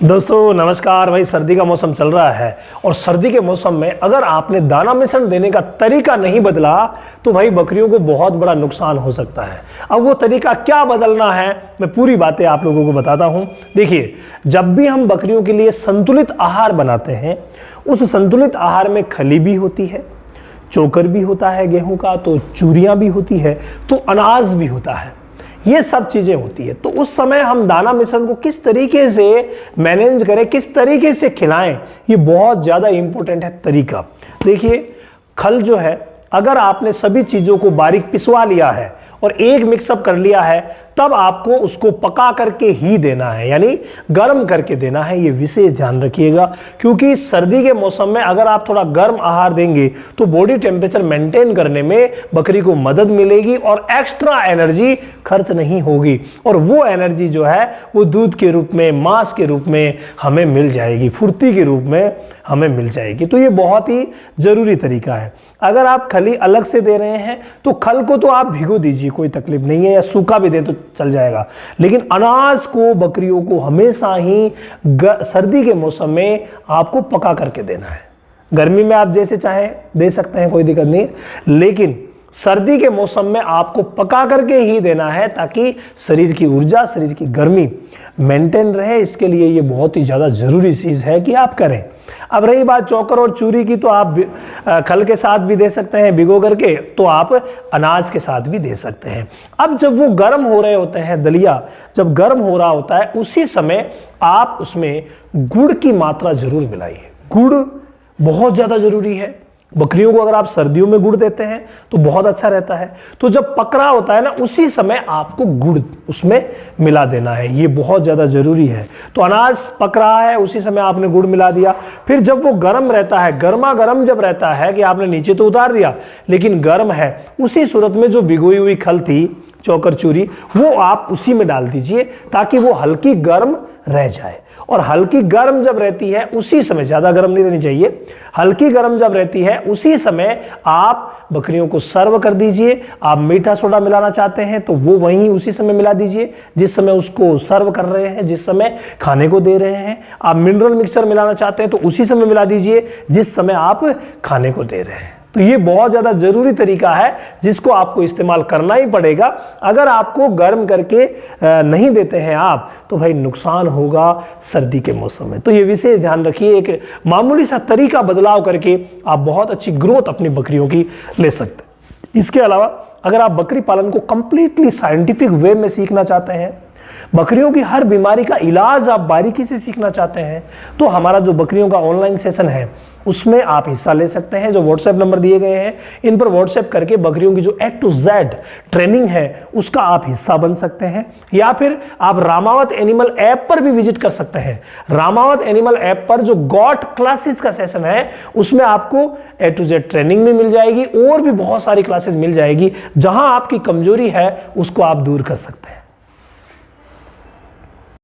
दोस्तों नमस्कार भाई। सर्दी का मौसम चल रहा है और सर्दी के मौसम में अगर आपने दाना मिश्रण देने का तरीका नहीं बदला तो भाई बकरियों को बहुत बड़ा नुकसान हो सकता है। अब वो तरीका क्या बदलना है मैं पूरी बातें आप लोगों को बताता हूं। देखिए, जब भी हम बकरियों के लिए संतुलित आहार बनाते हैं उस संतुलित आहार में खली भी होती है, चोकर भी होता है गेहूं का, तो चूरियां भी होती है, तो अनाज भी होता है, ये सब चीजें होती है। तो उस समय हम दाना मिश्रण को किस तरीके से मैनेज करें, किस तरीके से खिलाएं, ये बहुत ज्यादा इंपॉर्टेंट है तरीका। देखिए, खल जो है अगर आपने सभी चीजों को बारीक पिसवा लिया है और एक मिक्सअप कर लिया है तब आपको उसको पका करके ही देना है, यानी गर्म करके देना है। ये विशेष ध्यान रखिएगा, क्योंकि सर्दी के मौसम में अगर आप थोड़ा गर्म आहार देंगे तो बॉडी टेम्परेचर मेंटेन करने में बकरी को मदद मिलेगी और एक्स्ट्रा एनर्जी खर्च नहीं होगी, और वो एनर्जी जो है वो दूध के रूप में, मांस के रूप में हमें मिल जाएगी, फुर्ती के रूप में हमें मिल जाएगी। तो ये बहुत ही जरूरी तरीका है। अगर आप खली अलग से दे रहे हैं तो खल को तो आप भिगो दीजिए, कोई तकलीफ नहीं है, या सूखा भी दें तो चल जाएगा, लेकिन अनाज को बकरियों को हमेशा ही सर्दी के मौसम में आपको पका करके देना है। गर्मी में आप जैसे चाहें दे सकते हैं, कोई दिक्कत नहीं, लेकिन सर्दी के मौसम में आपको पका करके ही देना है ताकि शरीर की ऊर्जा, शरीर की गर्मी मेंटेन रहे। इसके लिए ये बहुत ही ज़्यादा ज़रूरी चीज़ है कि आप करें। अब रही बात चोकर और चूरी की, तो आप खल के साथ भी दे सकते हैं भिगो करके, तो आप अनाज के साथ भी दे सकते हैं। अब जब वो गर्म हो रहे होते हैं, दलिया जब गर्म हो रहा होता है, उसी समय आप उसमें गुड़ की मात्रा जरूर मिलाइए। गुड़ बहुत ज़्यादा ज़रूरी है। बकरियों को अगर आप सर्दियों में गुड़ देते हैं तो बहुत अच्छा रहता है। तो जब पक रहा होता है ना, उसी समय आपको गुड़ उसमें मिला देना है, ये बहुत ज़्यादा ज़रूरी है। तो अनाज पक रहा है, उसी समय आपने गुड़ मिला दिया। फिर जब वो गर्म रहता है, गर्मा गर्म जब रहता है कि आपने नीचे तो उतार दिया लेकिन गर्म है, उसी सूरत में जो भिगोई हुई खल थी, चोकर चूरी, वो आप उसी में डाल दीजिए ताकि वो हल्की गर्म रह जाए। और हल्की गर्म जब रहती है उसी समय, ज़्यादा गर्म नहीं रहनी चाहिए, हल्की गर्म जब रहती है उसी समय आप बकरियों को सर्व कर दीजिए। आप मीठा सोडा मिलाना चाहते हैं तो वो वहीं उसी समय मिला दीजिए जिस समय उसको सर्व कर रहे हैं, जिस समय खाने को दे रहे हैं। आप मिनरल मिक्सचर मिलाना चाहते हैं तो उसी समय मिला दीजिए जिस समय आप खाने को दे रहे हैं। तो ये बहुत ज़्यादा ज़रूरी तरीका है जिसको आपको इस्तेमाल करना ही पड़ेगा। अगर आपको गर्म करके नहीं देते हैं आप तो भाई नुकसान होगा सर्दी के मौसम में। तो ये विशेष ध्यान रखिए, एक मामूली सा तरीका बदलाव करके आप बहुत अच्छी ग्रोथ अपनी बकरियों की ले सकते हैं। इसके अलावा अगर आप बकरी पालन को कंप्लीटली साइंटिफिक वे में सीखना चाहते हैं, बकरियों की हर बीमारी का इलाज आप बारीकी से सीखना चाहते हैं, तो हमारा जो बकरियों का ऑनलाइन सेशन है उसमें आप हिस्सा ले सकते हैं। जो व्हाट्सएप नंबर दिए गए हैं इन पर व्हाट्सएप करके बकरियों की जो A to Z ट्रेनिंग है उसका आप हिस्सा बन सकते हैं, या फिर आप रामावत एनिमल ऐप पर भी विजिट कर सकते हैं। रामावत एनिमल ऐप पर जो गॉट क्लासेस का सेशन है उसमें आपको A to Z ट्रेनिंग भी मिल जाएगी और भी बहुत सारी क्लासेस मिल जाएगी। जहां आपकी कमजोरी है उसको आप दूर कर सकते हैं।